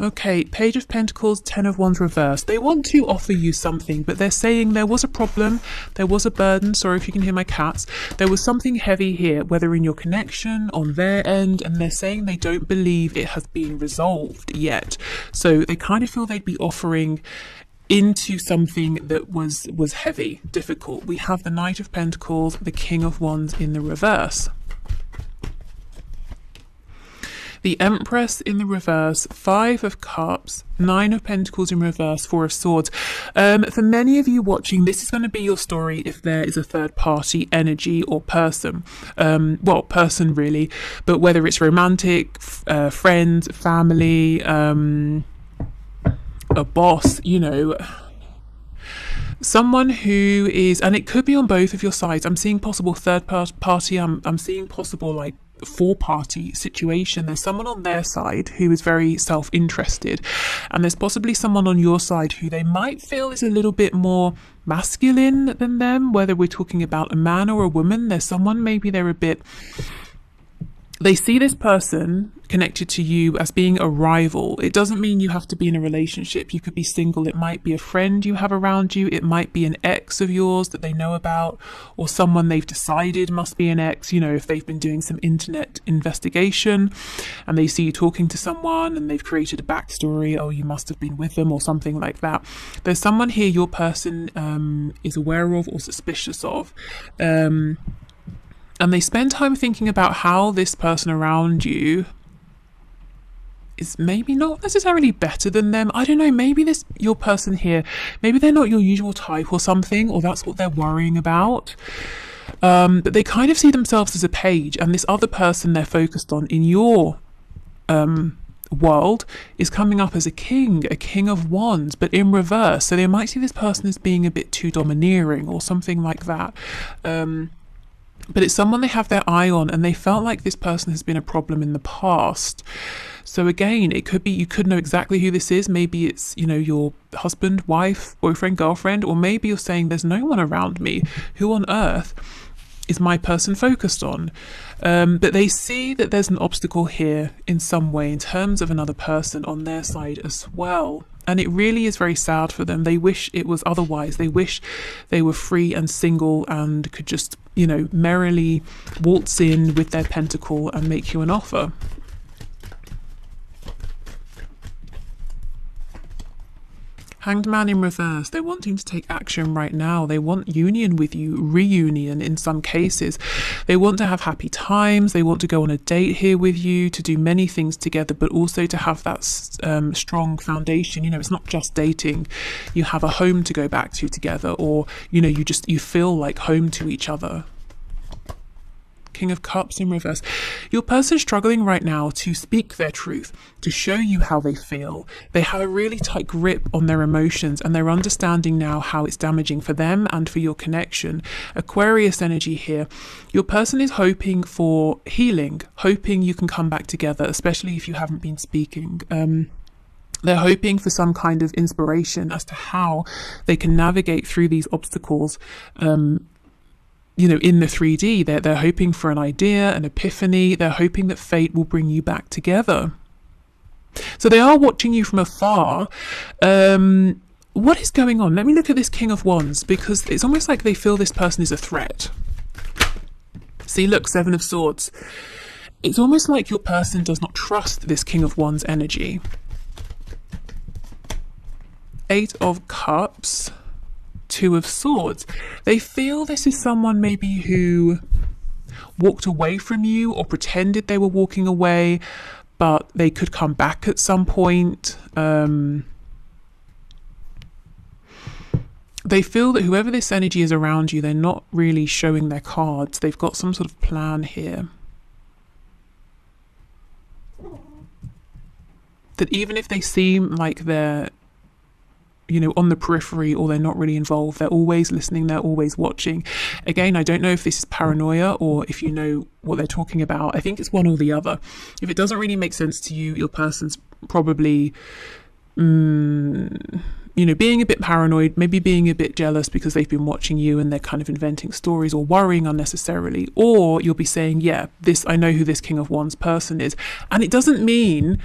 Okay, Page of Pentacles, Ten of Wands reversed. They want to offer you something, but they're saying there was a problem, there was a burden. Sorry if you can hear my cats. There was something heavy here, whether in your connection, on their end, and they're saying they don't believe it has been resolved yet. So they kind of feel they'd be offering into something that was heavy, difficult. We have the Knight of Pentacles, the King of Wands in the reverse. The Empress in the reverse, Five of Cups, Nine of Pentacles in reverse, Four of Swords. For many of you watching, this is going to be your story if there is a third party energy or person. Well, person really, but whether it's romantic, friend, family, a boss, you know, someone who is, and it could be on both of your sides. I'm seeing possible third party. I'm seeing possible like four-party situation. There's someone on their side who is very self-interested, and there's possibly someone on your side who they might feel is a little bit more masculine than them, whether we're talking about a man or a woman. There's someone, maybe they're a bit, they see this person connected to you as being a rival. It doesn't mean you have to be in a relationship. You could be single. It might be a friend you have around you. It might be an ex of yours that they know about, or someone they've decided must be an ex. You know, if they've been doing some internet investigation and they see you talking to someone and they've created a backstory, oh, you must have been with them or something like that. There's someone here your person is aware of or suspicious of. And they spend time thinking about how this person around you is maybe not necessarily better than them. I don't know, maybe your person here, maybe they're not your usual type or something, or that's what they're worrying about. But they kind of see themselves as a page, and this other person they're focused on in your world is coming up as a king of wands, but in reverse. So they might see this person as being a bit too domineering or something like that. But it's someone they have their eye on, and they felt like this person has been a problem in the past. So again, it could be, you could know exactly who this is. Maybe it's, you know, your husband, wife, boyfriend, girlfriend, or maybe you're saying there's no one around me. Who on earth is my person focused on? But they see that there's an obstacle here in some way in terms of another person on their side as well. And it really is very sad for them. They wish it was otherwise. They wish they were free and single and could just, you know, merrily waltz in with their pentacle and make you an offer. Hanged Man in reverse. They're wanting to take action right now. They want union with you, reunion in some cases. They want to have happy times. They want to go on a date here with you, to do many things together, but also to have that strong foundation. You know, it's not just dating. You have a home to go back to together, or, you know, you feel like home to each other. King of Cups in reverse. Your person struggling right now to speak their truth, to show you how they feel. They have a really tight grip on their emotions, and they're understanding now how it's damaging for them and for your connection. Aquarius energy here. Your person is hoping for healing, hoping you can come back together, especially if you haven't been speaking. They're hoping for some kind of inspiration as to how they can navigate through these obstacles. You know, in the 3D, they're hoping for an idea, an epiphany. They're hoping that fate will bring you back together. So they are watching you from afar. What is going on? Let me look at this King of Wands, because it's almost like they feel this person is a threat. See, look, Seven of Swords. It's almost like your person does not trust this King of Wands energy. Eight of Cups. Two of Swords. They feel this is someone maybe who walked away from you or pretended they were walking away, but they could come back at some point. They feel that whoever this energy is around you, they're not really showing their cards. They've got some sort of plan here. That even if they seem like they're, you know, on the periphery, or they're not really involved, they're always listening, they're always watching. Again, I don't know if this is paranoia or if you know what they're talking about. I think it's one or the other. If it doesn't really make sense to you, your person's probably, you know, being a bit paranoid, maybe being a bit jealous because they've been watching you and they're kind of inventing stories or worrying unnecessarily. Or you'll be saying, yeah, I know who this King of Wands person is. And it doesn't mean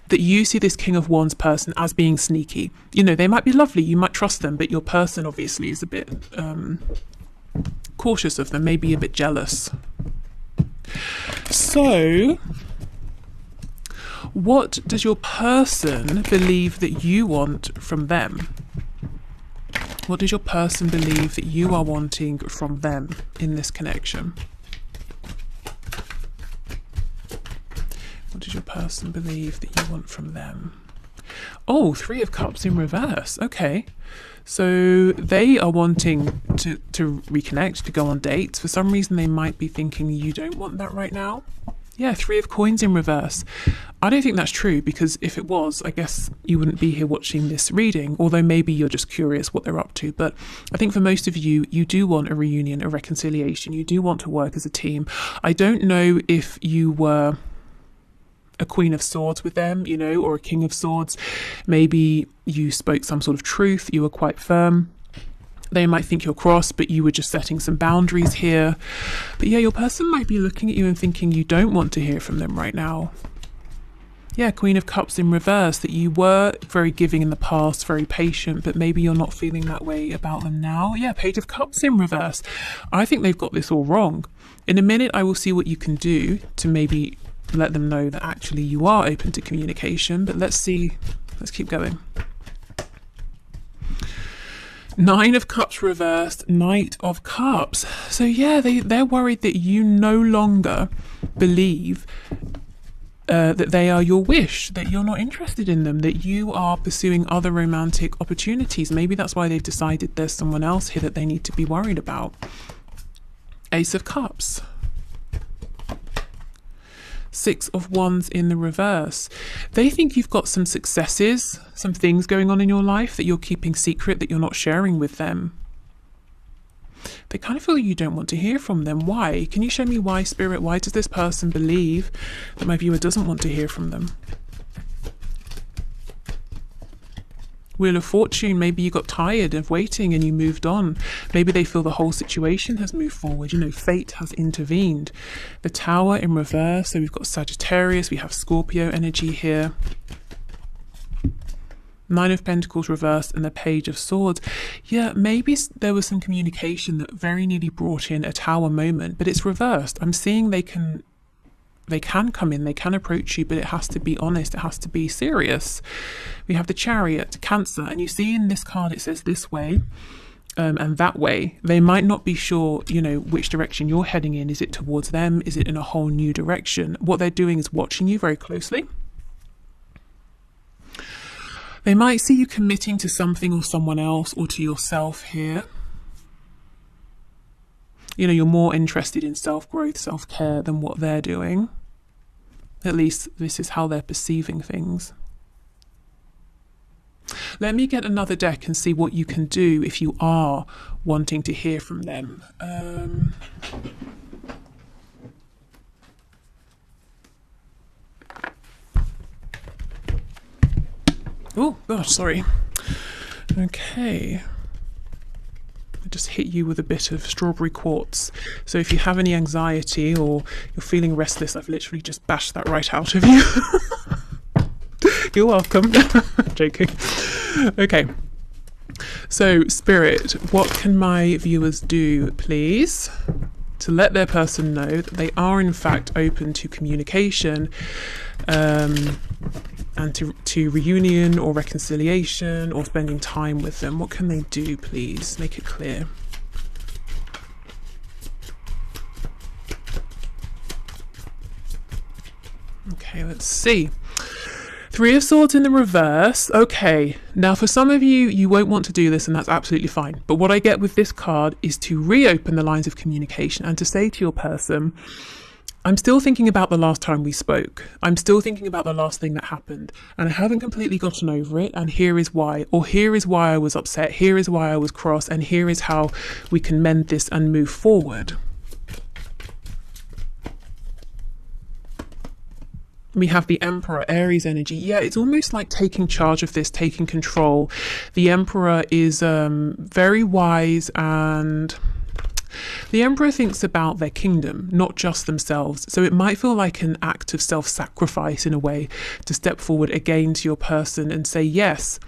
that you see this King of Wands person as being sneaky. You know, they might be lovely, you might trust them, but your person obviously is a bit cautious of them, maybe a bit jealous. So, what does your person believe that you want from them? What does your person believe that you are wanting from them in this connection? What does your person believe that you want from them? Oh, Three of Cups in reverse. Okay. So they are wanting to reconnect, to go on dates. For some reason, they might be thinking you don't want that right now. Yeah, Three of Coins in reverse. I don't think that's true, because if it was, I guess you wouldn't be here watching this reading, although maybe you're just curious what they're up to. But I think for most of you, you do want a reunion, a reconciliation. You do want to work as a team. I don't know if you were a Queen of Swords with them, you know, or a King of Swords. Maybe you spoke some sort of truth. You were quite firm. They might think you're cross, but you were just setting some boundaries here. But yeah, your person might be looking at you and thinking you don't want to hear from them right now. Yeah, Queen of Cups in reverse, that you were very giving in the past, very patient, but maybe you're not feeling that way about them now. Yeah, Page of Cups in reverse. I think they've got this all wrong. In a minute, I will see what you can do to maybe let them know that actually you are open to communication, but let's keep going. Nine of Cups reversed, Knight of Cups. So yeah, they're worried that you no longer believe that they are your wish, that you're not interested in them, that you are pursuing other romantic opportunities. Maybe that's why they've decided there's someone else here that they need to be worried about. Ace of Cups. Six of Wands in the reverse. They think you've got some successes, some things going on in your life that you're keeping secret, that you're not sharing with them. They kind of feel you don't want to hear from them. Why? Can you show me why, Spirit? Why does this person believe that my viewer doesn't want to hear from them? Wheel of Fortune, maybe you got tired of waiting and you moved on. Maybe they feel the whole situation has moved forward. You know, fate has intervened. The Tower in reverse, so we've got Sagittarius, we have Scorpio energy here. Nine of Pentacles reversed and the Page of Swords. Yeah, maybe there was some communication that very nearly brought in a Tower moment, but it's reversed. I'm seeing they can come in, they can approach you, but it has to be honest, it has to be serious. We have the Chariot, Cancer, and you see in this card it says this way and that way. They might not be sure, you know, which direction you're heading in. Is it towards them? Is it in a whole new direction? What they're doing is watching you very closely. They might see you committing to something or someone else or to yourself here. You know, you're more interested in self-growth, self-care than what they're doing. At least this is how they're perceiving things. Let me get another deck and see what you can do if you are wanting to hear from them. Oh, gosh, sorry. Okay. I just hit you with a bit of strawberry quartz. So if you have any anxiety or you're feeling restless, I've literally just bashed that right out of you. You're welcome. Joking. Okay. So, Spirit, what can my viewers do, please, to let their person know that they are in fact open to communication and to reunion or reconciliation or spending time with them? What can they do, please? Make it clear. Okay, let's see. Three of Swords in the reverse. Okay, now for some of you, you won't want to do this and that's absolutely fine. But what I get with this card is to reopen the lines of communication and to say to your person, I'm still thinking about the last time we spoke. I'm still thinking about the last thing that happened and I haven't completely gotten over it, and here is why, or here is why I was upset, here is why I was cross, and here is how we can mend this and move forward. We have the Emperor, Aries energy. Yeah, it's almost like taking charge of this, taking control. The Emperor is very wise and The Emperor thinks about their kingdom, not just themselves. So it might feel like an act of self-sacrifice in a way to step forward again to your person and say, yes,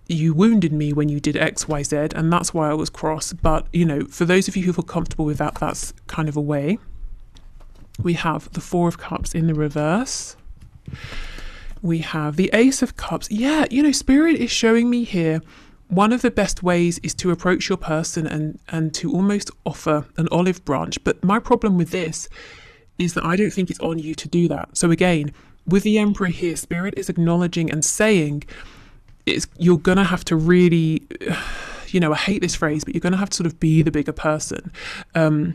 you wounded me when you did X, Y, Z, and that's why I was cross. But, you know, for those of you who feel comfortable with that, that's kind of a way. We have the Four of Cups in the reverse. We have the Ace of Cups. Yeah, you know, Spirit is showing me here, one of the best ways is to approach your person and to almost offer an olive branch. But my problem with this is that I don't think it's on you to do that. So again, with the Emperor here, Spirit is acknowledging and saying, you're going to have to really, you know, I hate this phrase, but you're going to have to sort of be the bigger person. And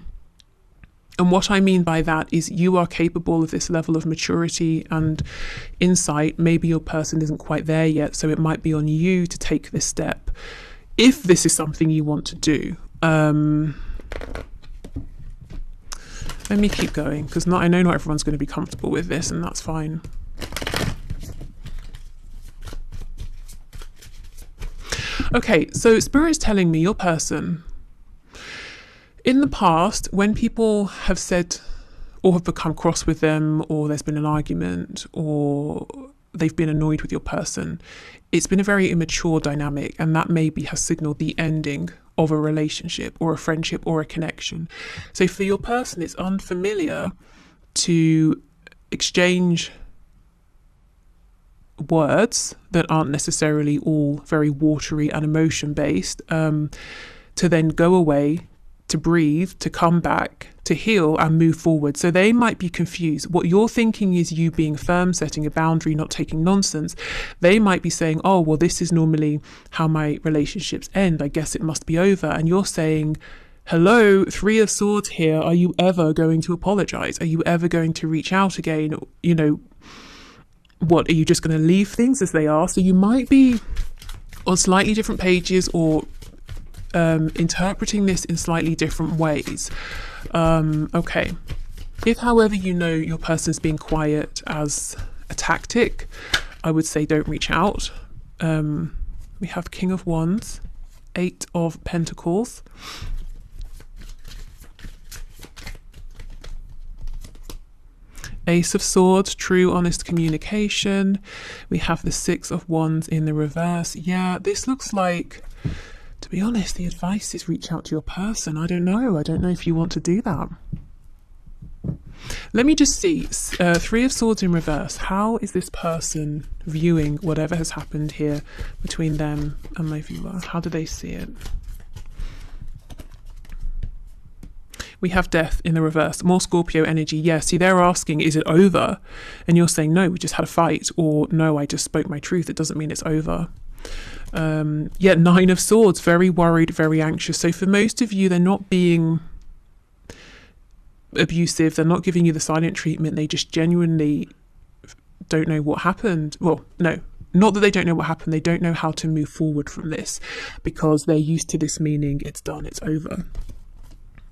what I mean by that is you are capable of this level of maturity and insight. Maybe your person isn't quite there yet, so it might be on you to take this step if this is something you want to do. Let me keep going, because I know not everyone's going to be comfortable with this, and that's fine. Okay, so Spirit is telling me your person, in the past, when people have said or have become cross with them, or there's been an argument, or they've been annoyed with your person, it's been a very immature dynamic, and that maybe has signaled the ending of a relationship or a friendship or a connection. So for your person, it's unfamiliar to exchange words that aren't necessarily all very watery and emotion based, to then go away, to breathe, to come back, to heal and move forward. So they might be confused. What you're thinking is you being firm, setting a boundary, not taking nonsense. They might be saying, oh, well, this is normally how my relationships end. I guess it must be over. And you're saying, hello, Three of Swords here. Are you ever going to apologize? Are you ever going to reach out again? You know, what, are you just going to leave things as they are? So you might be on slightly different pages, or interpreting this in slightly different ways. Okay. If, however, you know your person's being quiet as a tactic, I would say don't reach out. We have King of Wands, Eight of Pentacles, Ace of Swords, true, honest communication. We have the Six of Wands in the reverse. Yeah, this looks like, to be honest, the advice is reach out to your person. I don't know if you want to do that. Let me just see. Three of Swords in reverse. How is this person viewing whatever has happened here between them and my viewer? How do they see it? We have Death in the reverse. More Scorpio energy. Yeah, see, they're asking, is it over? And you're saying, no, we just had a fight. Or, no, I just spoke my truth. It doesn't mean it's over. Yeah, Nine of Swords. Very worried, very anxious. So for most of you, they're not being abusive. They're not giving you the silent treatment. They just genuinely don't know what happened. Well, no, not that they don't know what happened. They don't know how to move forward from this, because they're used to this meaning it's done, it's over.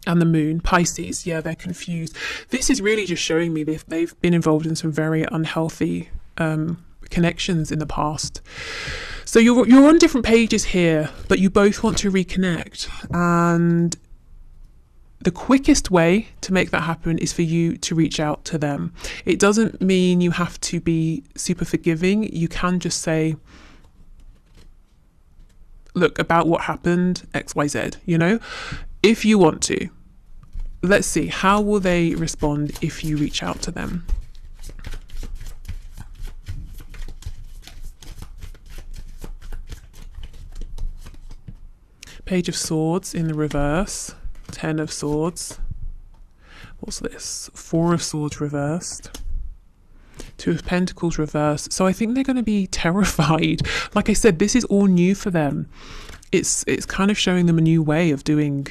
And the Moon, Pisces, yeah, they're confused. This is really just showing me they've been involved in some very unhealthy connections in the past. So you're on different pages here, but you both want to reconnect. And the quickest way to make that happen is for you to reach out to them. It doesn't mean you have to be super forgiving. You can just say, look, about what happened, X, Y, Z, you know, if you want to. Let's see, how will they respond if you reach out to them? Page of Swords in the reverse, Ten of Swords. What's this? Four of Swords reversed. Two of Pentacles reversed. So I think they're going to be terrified. Like I said, this is all new for them. It's kind of showing them a new way of doing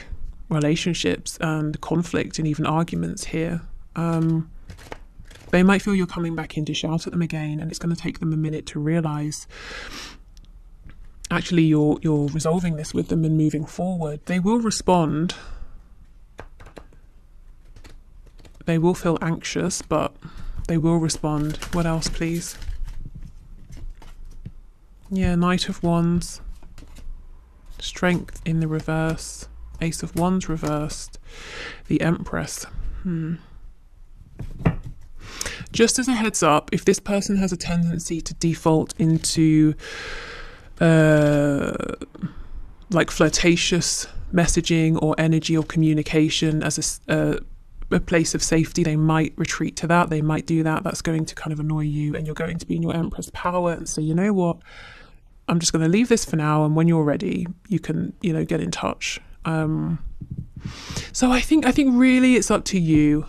relationships and conflict and even arguments here. They might feel you're coming back in to shout at them again, and it's going to take them a minute to realize actually you're resolving this with them and moving forward. They will respond. They will feel anxious, but they will respond. What else, please? Yeah, Knight of Wands, Strength in the reverse. Ace of Wands reversed. The Empress. Just as a heads up, if this person has a tendency to default into like flirtatious messaging or energy or communication as a place of safety, they might retreat to that. They might do that. That's going to kind of annoy you, and you're going to be in your Empress power and say, you know what, I'm just going to leave this for now, and when you're ready, you can, get in touch. So I think really it's up to you.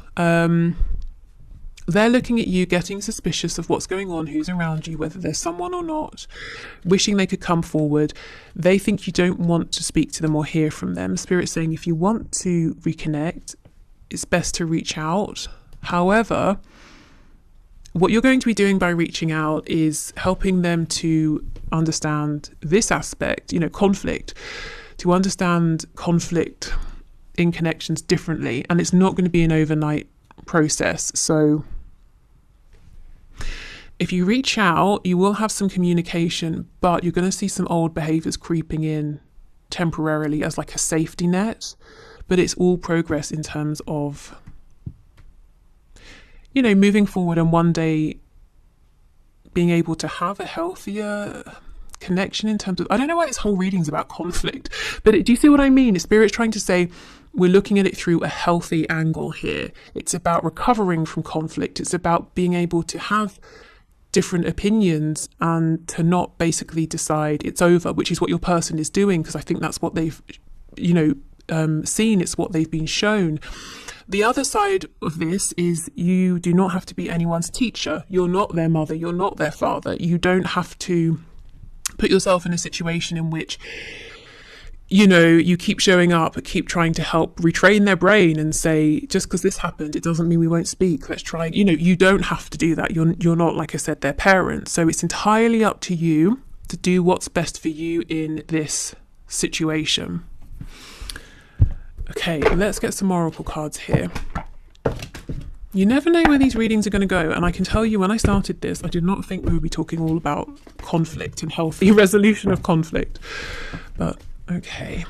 They're looking at you, getting suspicious of what's going on, who's around you, whether there's someone or not, wishing they could come forward. They think you don't want to speak to them or hear from them. Spirit's saying if you want to reconnect, it's best to reach out. However, what you're going to be doing by reaching out is helping them to understand this aspect, conflict, to understand conflict in connections differently. And it's not going to be an overnight process. So if you reach out, you will have some communication, but you're going to see some old behaviors creeping in temporarily as like a safety net. But it's all progress in terms of, moving forward and one day being able to have a healthier connection in terms of, I don't know why this whole reading's about conflict, but do you see what I mean? Spirit's trying to say, we're looking at it through a healthy angle here. It's about recovering from conflict. It's about being able to have different opinions and to not basically decide it's over, which is what your person is doing, because I think that's what they've, seen. It's what they've been shown. The other side of this is you do not have to be anyone's teacher. You're not their mother. You're not their father. You don't have to put yourself in a situation in which you keep showing up, keep trying to help retrain their brain and say, just because this happened, it doesn't mean we won't speak. Let's try. You don't have to do that. You're not, like I said, their parents. So it's entirely up to you to do what's best for you in this situation. Okay, let's get some oracle cards here. You never know where these readings are going to go. And I can tell you, when I started this, I did not think we would be talking all about conflict and healthy resolution of conflict. But okay,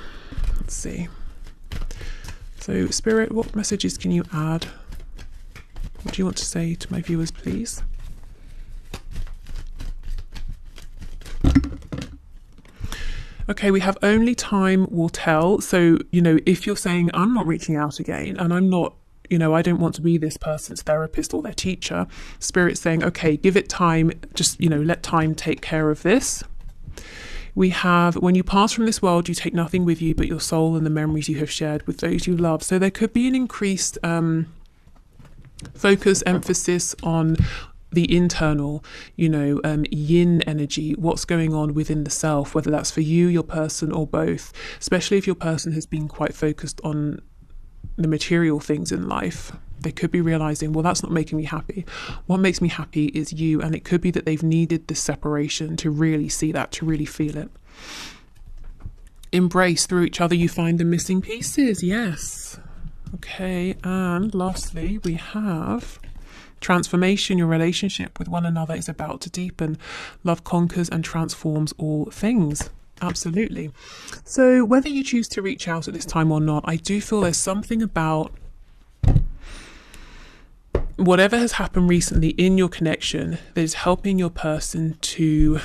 let's see. So Spirit, what messages can you add? What do you want to say to my viewers, please? Okay, we have only time will tell. So, if you're saying, I'm not reaching out again, and I'm not, I don't want to be this person's therapist or their teacher, Spirit's saying, okay, give it time. Just, let time take care of this. We have, when you pass from this world, you take nothing with you but your soul and the memories you have shared with those you love. So there could be an increased focus, emphasis on the internal, yin energy, what's going on within the self, whether that's for you, your person, or both, especially if your person has been quite focused on the material things in life. They could be realizing, well, that's not making me happy. What makes me happy is you. And it could be that they've needed this separation to really see that, to really feel it. Embrace through each other, you find the missing pieces. Yes. Okay. And lastly, we have transformation. Your relationship with one another is about to deepen. Love conquers and transforms all things. Absolutely. So whether you choose to reach out at this time or not, I do feel there's something about whatever has happened recently in your connection that is helping your person to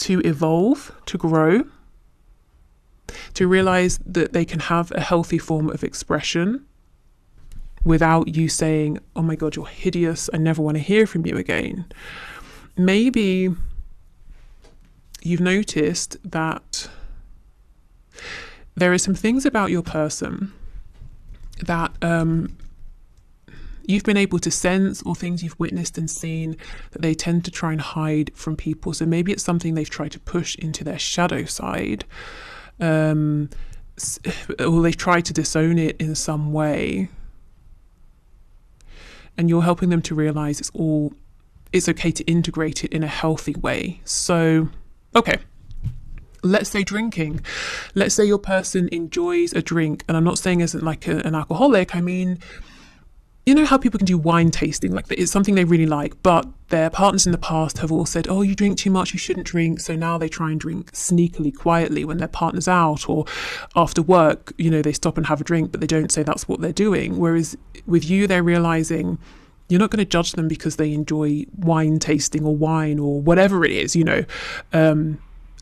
evolve, to grow, to realize that they can have a healthy form of expression without you saying, oh my God, you're hideous, I never want to hear from you again. Maybe you've noticed that there are some things about your person that you've been able to sense, or things you've witnessed and seen that they tend to try and hide from people. So maybe it's something they've tried to push into their shadow side, or they've tried to disown it in some way. And you're helping them to realize it's okay to integrate it in a healthy way. So, okay. Let's say drinking. Let's say your person enjoys a drink. And I'm not saying as like an alcoholic. I mean, you know how people can do wine tasting, like it's something they really like, but their partners in the past have all said, oh, you drink too much, you shouldn't drink. So now they try and drink sneakily, quietly when their partner's out, or after work, you know, they stop and have a drink, but they don't say that's what they're doing. Whereas with you, they're realizing you're not going to judge them because they enjoy wine tasting or wine or whatever it is, you know.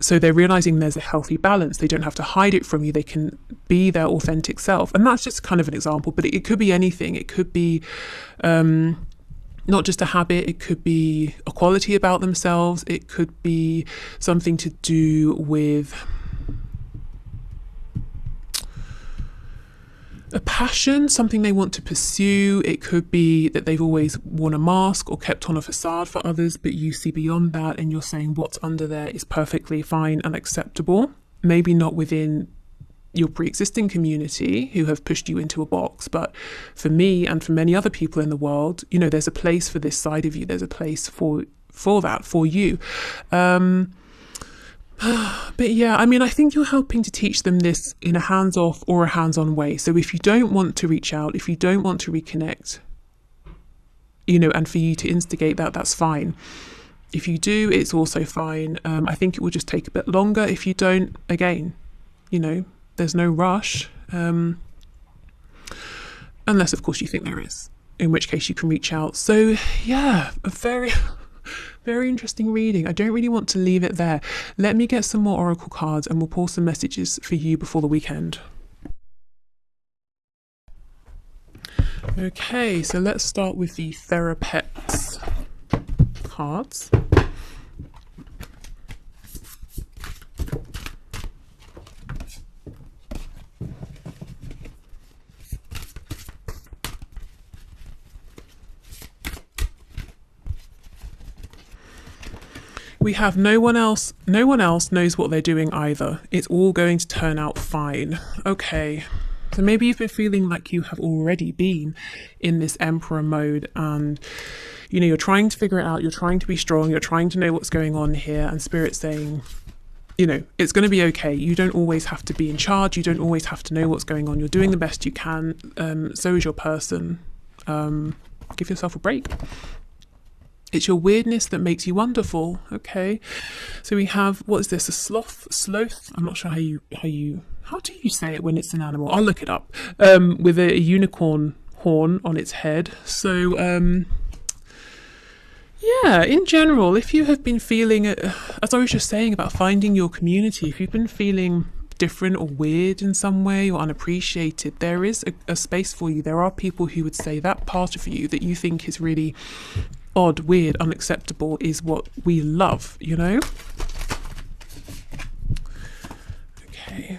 So they're realizing there's a healthy balance. They don't have to hide it from you. They can be their authentic self. And that's just kind of an example, but it could be anything. It could be not just a habit. It could be a quality about themselves. It could be something to do with a passion, something they want to pursue. It could be that they've always worn a mask or kept on a facade for others, but you see beyond that and you're saying what's under there is perfectly fine and acceptable. Maybe not within your pre-existing community who have pushed you into a box, but for me and for many other people in the world, you know, there's a place for this side of you. There's a place for that, for you. But yeah, I mean, I think you're helping to teach them this in a hands-off or a hands-on way. So if you don't want to reach out, if you don't want to reconnect, you know, and for you to instigate that, that's fine. If you do, it's also fine. I think it will just take a bit longer. If you don't, again, you know, there's no rush. Unless, of course, you think there is, in which case you can reach out. So yeah, a very interesting reading. I don't really want to leave it there. Let me get some more oracle cards and we'll pull some messages for you before the weekend. Okay, so let's start with the Therapets cards. We have no one else knows what they're doing either. It's all going to turn out fine. Okay. So maybe you've been feeling like you have already been in this Emperor mode and, you know, you're trying to figure it out. You're trying to be strong. You're trying to know what's going on here. And Spirit's saying, you know, it's going to be okay. You don't always have to be in charge. You don't always have to know what's going on. You're doing the best you can. So is your person. Give yourself a break. It's your weirdness that makes you wonderful. Okay. So we have, what is this? A sloth? I'm not sure how do you say it when it's an animal? I'll look it up. With a unicorn horn on its head. So, yeah, in general, if you have been feeling, as I was just saying about finding your community, if you've been feeling different or weird in some way or unappreciated, there is a space for you. There are people who would say that part of you that you think is really odd, weird, unacceptable is what we love, you know? Okay.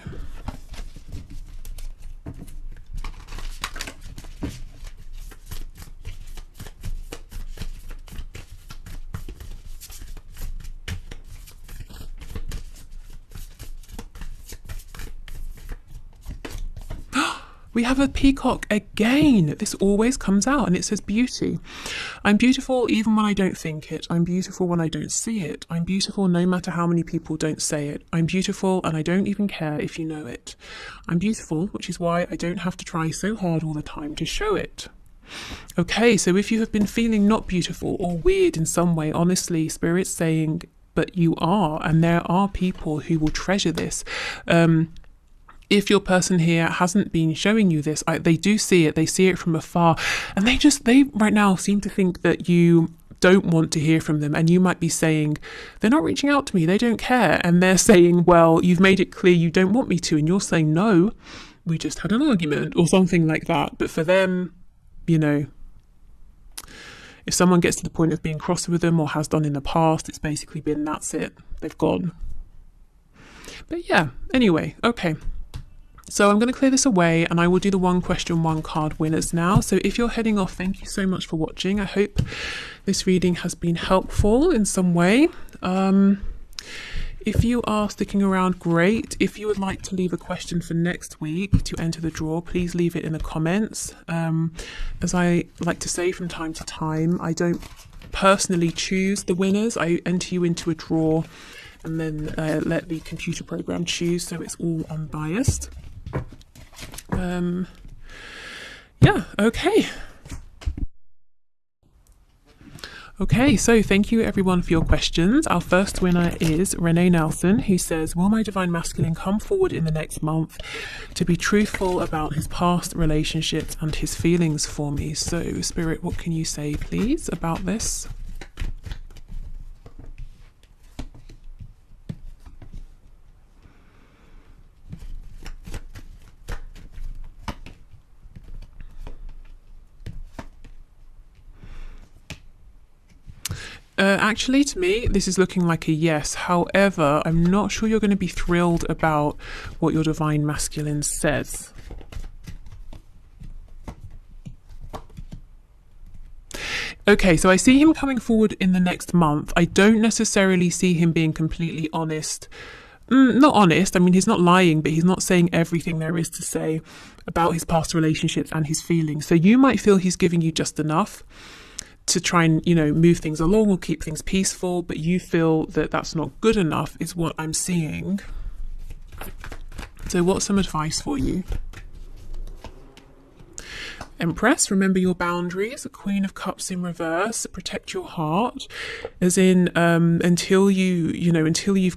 We have a peacock again. This always comes out and it says beauty. I'm beautiful even when I don't think it. I'm beautiful when I don't see it. I'm beautiful no matter how many people don't say it. I'm beautiful and I don't even care if you know it. I'm beautiful, which is why I don't have to try so hard all the time to show it. Okay, so if you have been feeling not beautiful or weird in some way, honestly, Spirit's saying, but you are, and there are people who will treasure this. If your person here hasn't been showing you this, they do see it, they see it from afar, and they right now seem to think that you don't want to hear from them, and you might be saying, they're not reaching out to me, they don't care, and they're saying, well, you've made it clear you don't want me to, and you're saying, no, we just had an argument, or something like that. But for them, you know, if someone gets to the point of being cross with them or has done in the past, it's basically been, that's it, they've gone. But yeah, anyway, okay. So I'm going to clear this away and I will do the one question, one card winners now. So if you're heading off, thank you so much for watching. I hope this reading has been helpful in some way. If you are sticking around, great. If you would like to leave a question for next week to enter the draw, please leave it in the comments. As I like to say from time to time, I don't personally choose the winners. I enter you into a draw and then let the computer program choose, so it's all unbiased. Yeah, okay. Okay, so thank you everyone for your questions. Our first winner is Renee Nelson, who says, will my divine masculine come forward in the next month to be truthful about his past relationships and his feelings for me? So, Spirit, what can you say, please, about this? Actually, to me, this is looking like a yes. However, I'm not sure you're going to be thrilled about what your divine masculine says. Okay, so I see him coming forward in the next month. I don't necessarily see him being completely honest. Not honest, I mean, he's not lying, but he's not saying everything there is to say about his past relationships and his feelings. So you might feel he's giving you just enough to try and, move things along or keep things peaceful, but you feel that that's not good enough, is what I'm seeing. So what's some advice for you? Empress, remember your boundaries. Queen of Cups in reverse, protect your heart, as in until until you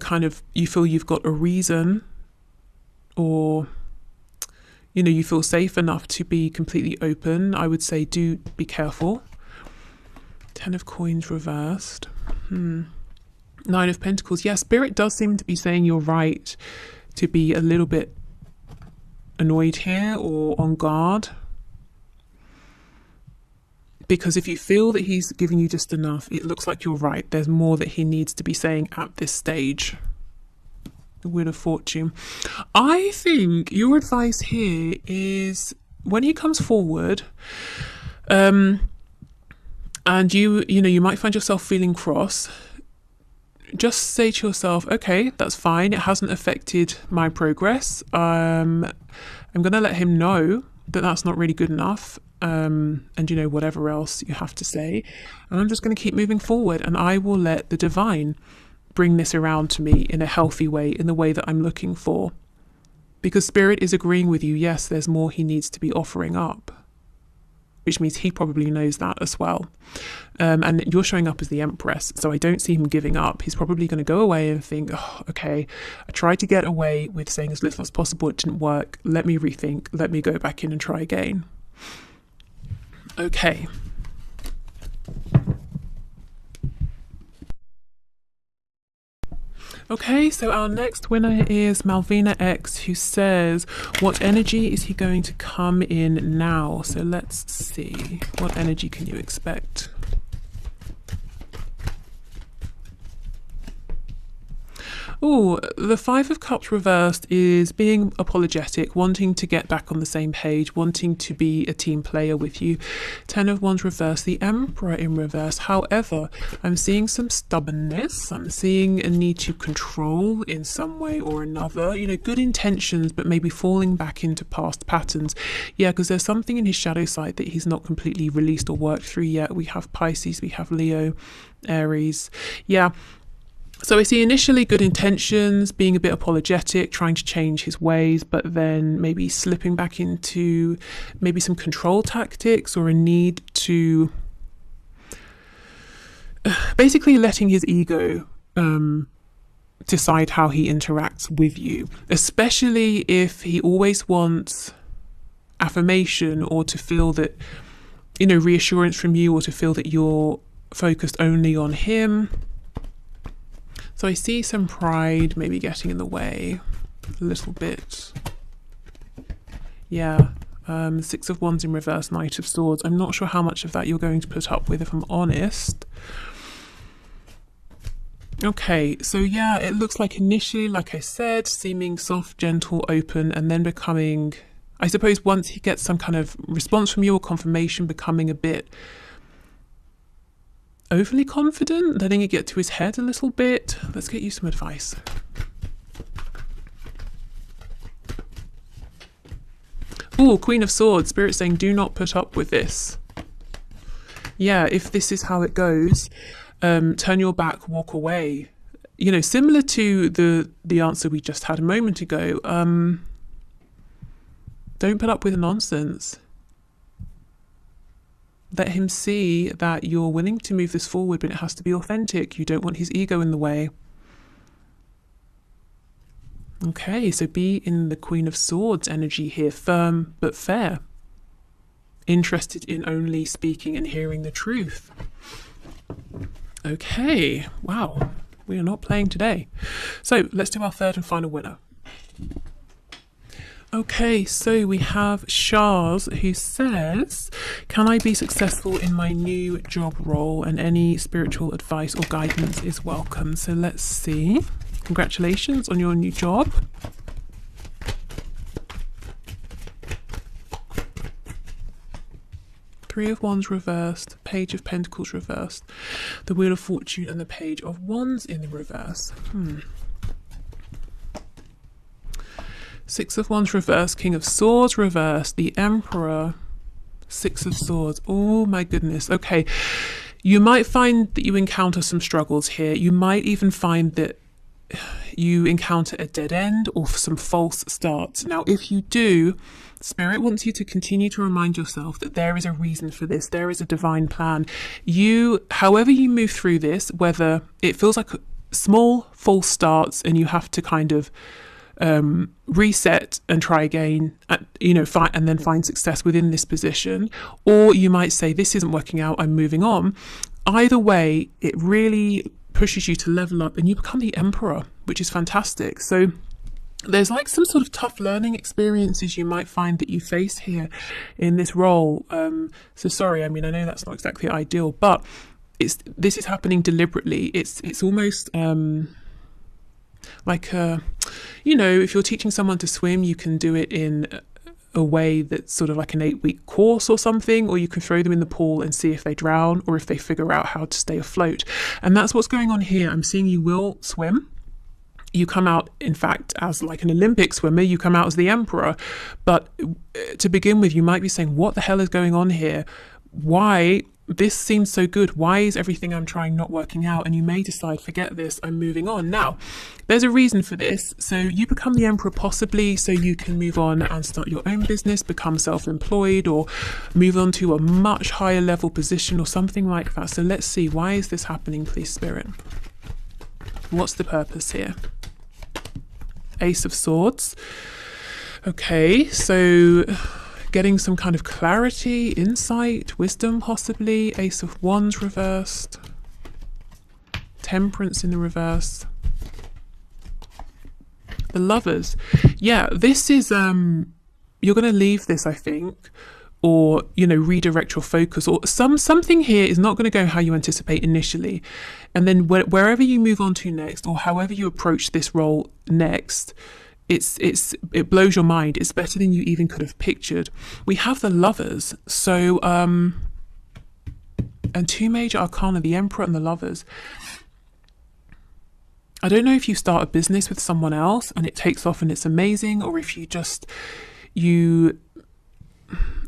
feel you've got a reason, or you feel safe enough to be completely open. I would say do be careful. 10 of Coins reversed. 9 of Pentacles. Yeah, Spirit does seem to be saying you're right to be a little bit annoyed here or on guard. Because if you feel that he's giving you just enough, it looks like you're right. There's more that he needs to be saying at this stage. The Wheel of Fortune. I think your advice here is when he comes forward, and you might find yourself feeling cross, just say to yourself, okay, that's fine. It hasn't affected my progress. I'm going to let him know that that's not really good enough. And whatever else you have to say. And I'm just going to keep moving forward, and I will let the divine bring this around to me in a healthy way, in the way that I'm looking for. Because Spirit is agreeing with you. Yes, there's more he needs to be offering up, which means he probably knows that as well. And you're showing up as the Empress, so I don't see him giving up. He's probably going to go away and think, oh, okay, I tried to get away with saying as little as possible. It didn't work. Let me rethink. Let me go back in and try again. Okay. Okay, so our next winner is Malvina X, who says, what energy is he going to come in now? So let's see. What energy can you expect? Oh, the Five of Cups reversed is being apologetic, wanting to get back on the same page, wanting to be a team player with you. 10 of Wands reversed, the Emperor in reverse. However, I'm seeing some stubbornness. I'm seeing a need to control in some way or another. Good intentions, but maybe falling back into past patterns. Yeah, because there's something in his shadow side that he's not completely released or worked through yet. We have Pisces, we have Leo, Aries. Yeah. So I see initially good intentions, being a bit apologetic, trying to change his ways, but then maybe slipping back into maybe some control tactics or a need to basically letting his ego decide how he interacts with you, especially if he always wants affirmation or to feel that, reassurance from you, or to feel that you're focused only on him. So I see some pride maybe getting in the way a little bit. Yeah, 6 of Wands in reverse, Knight of Swords. I'm not sure how much of that you're going to put up with, if I'm honest. Okay, so yeah, it looks like initially, like I said, seeming soft, gentle, open, and then becoming, I suppose once he gets some kind of response from you or confirmation, becoming a bit overly confident, letting it get to his head a little bit. Let's get you some advice. Oh, Queen of Swords, Spirit saying do not put up with this. Yeah, if this is how it goes, turn your back, walk away. Similar to the answer we just had a moment ago. Don't put up with nonsense. Let him see that you're willing to move this forward, but it has to be authentic. You don't want his ego in the way. Okay, so be in the Queen of Swords energy here, firm but fair. Interested in only speaking and hearing the truth. Okay, wow, we are not playing today. So let's do our third and final winner. Okay, so we have Shaz, who says, can I be successful in my new job role, and any spiritual advice or guidance is welcome. So let's see. Congratulations on your new job. Three of Wands reversed, Page of Pentacles reversed, the Wheel of Fortune and the Page of Wands in the reverse. Six of Wands reversed, King of Swords reversed, the Emperor, Six of Swords. Oh my goodness. Okay, you might find that you encounter some struggles here. You might even find that you encounter a dead end or some false starts. Now, if you do, Spirit wants you to continue to remind yourself that there is a reason for this. There is a divine plan. However you move through this, whether it feels like small false starts and you have to kind of reset and try again, and then find success within this position, or you might say, this isn't working out, I'm moving on. Either way, it really pushes you to level up and you become the Emperor, which is fantastic. So there's like some sort of tough learning experiences you might find that you face here in this role. So sorry, I know that's not exactly ideal, but this is happening deliberately. It's almost like if you're teaching someone to swim, you can do it in a way that's sort of like an 8-week course or something, or you can throw them in the pool and see if they drown or if they figure out how to stay afloat. And that's what's going on here. I'm seeing you will swim. You come out, in fact, as like an Olympic swimmer. You come out as the Emperor. But to begin with, you might be saying, what the hell is going on here? Why? This seems so good. Why is everything I'm trying not working out? And you may decide, forget this, I'm moving on. Now, there's a reason for this. So you become the Emperor possibly so you can move on and start your own business, become self-employed, or move on to a much higher level position or something like that. So let's see, why is this happening, please, Spirit? What's the purpose here? Ace of Swords. Okay, so getting some kind of clarity, insight, wisdom possibly. Ace of Wands reversed. Temperance in the reverse. The Lovers. Yeah, this is, you're going to leave this, I think, or, redirect your focus, or something here is not going to go how you anticipate initially. And then wherever you move on to next, or however you approach this role next, it blows your mind. It's better than you even could have pictured. We have the Lovers. So, and two major arcana, the Emperor and the Lovers. I don't know if you start a business with someone else and it takes off and it's amazing, or if you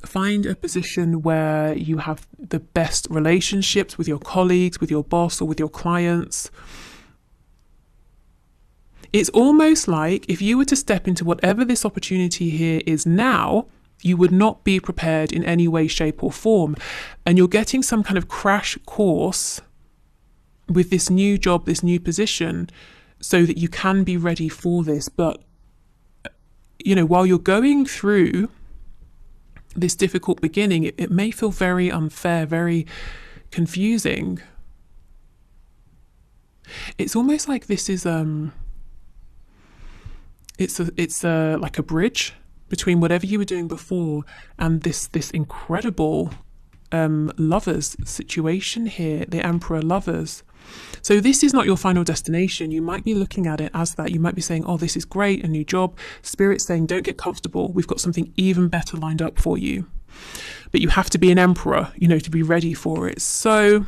find a position where you have the best relationships with your colleagues, with your boss, or with your clients. It's almost like if you were to step into whatever this opportunity here is now, you would not be prepared in any way, shape or form. And you're getting some kind of crash course with this new job, this new position, so that you can be ready for this. But, while you're going through this difficult beginning, it may feel very unfair, very confusing. It's almost like this is it's like a bridge between whatever you were doing before and this incredible Lovers situation here, the Emperor Lovers. So this is not your final destination. You might be looking at it as that. You might be saying, oh, this is great, a new job. Spirit's saying, don't get comfortable. We've got something even better lined up for you. But you have to be an Emperor, to be ready for it. So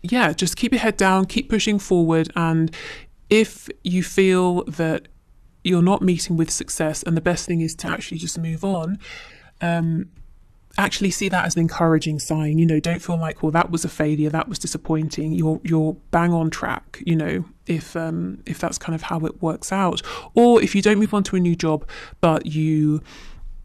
yeah, just keep your head down, keep pushing forward. And if you feel that you're not meeting with success and the best thing is to actually just move on, actually see that as an encouraging sign. Don't feel like, well, that was a failure, that was disappointing. You're bang on track, if that's kind of how it works out. Or if you don't move on to a new job, but you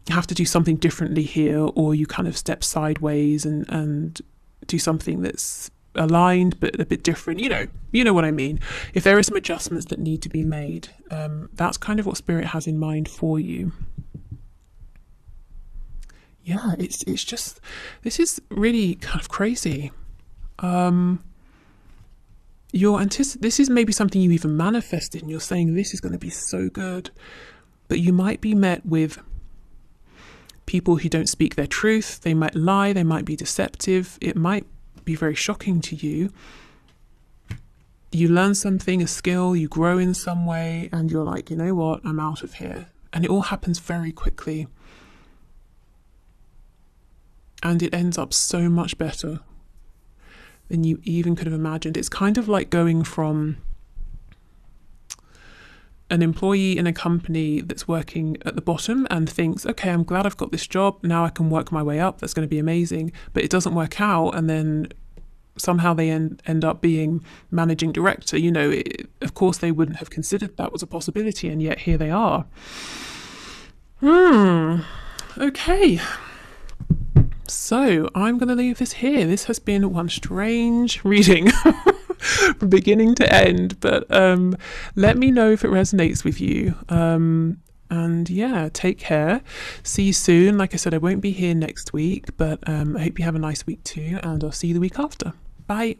have to do something differently here, or you kind of step sideways and do something that's aligned but a bit different. You know what I mean. If there are some adjustments that need to be made, that's kind of what Spirit has in mind for you. Yeah, it's just, this is really kind of crazy. This is maybe something you even manifested, and you're saying this is going to be so good, but you might be met with people who don't speak their truth. They might lie, they might be deceptive. It might be very shocking to you. You learn something, a skill, you grow in some way, and you're like, you know what, I'm out of here. And it all happens very quickly. And it ends up so much better than you even could have imagined. It's kind of like going from an employee in a company that's working at the bottom and thinks, okay, I'm glad I've got this job, now I can work my way up, that's going to be amazing. But it doesn't work out, and then somehow they end up being managing director. Of course they wouldn't have considered that was a possibility, and yet here they are. Okay. So I'm going to leave this here. This has been one strange reading from beginning to end, but let me know if it resonates with you. And yeah, take care. See you soon. Like I said, I won't be here next week, but I hope you have a nice week too, and I'll see you the week after. Bye.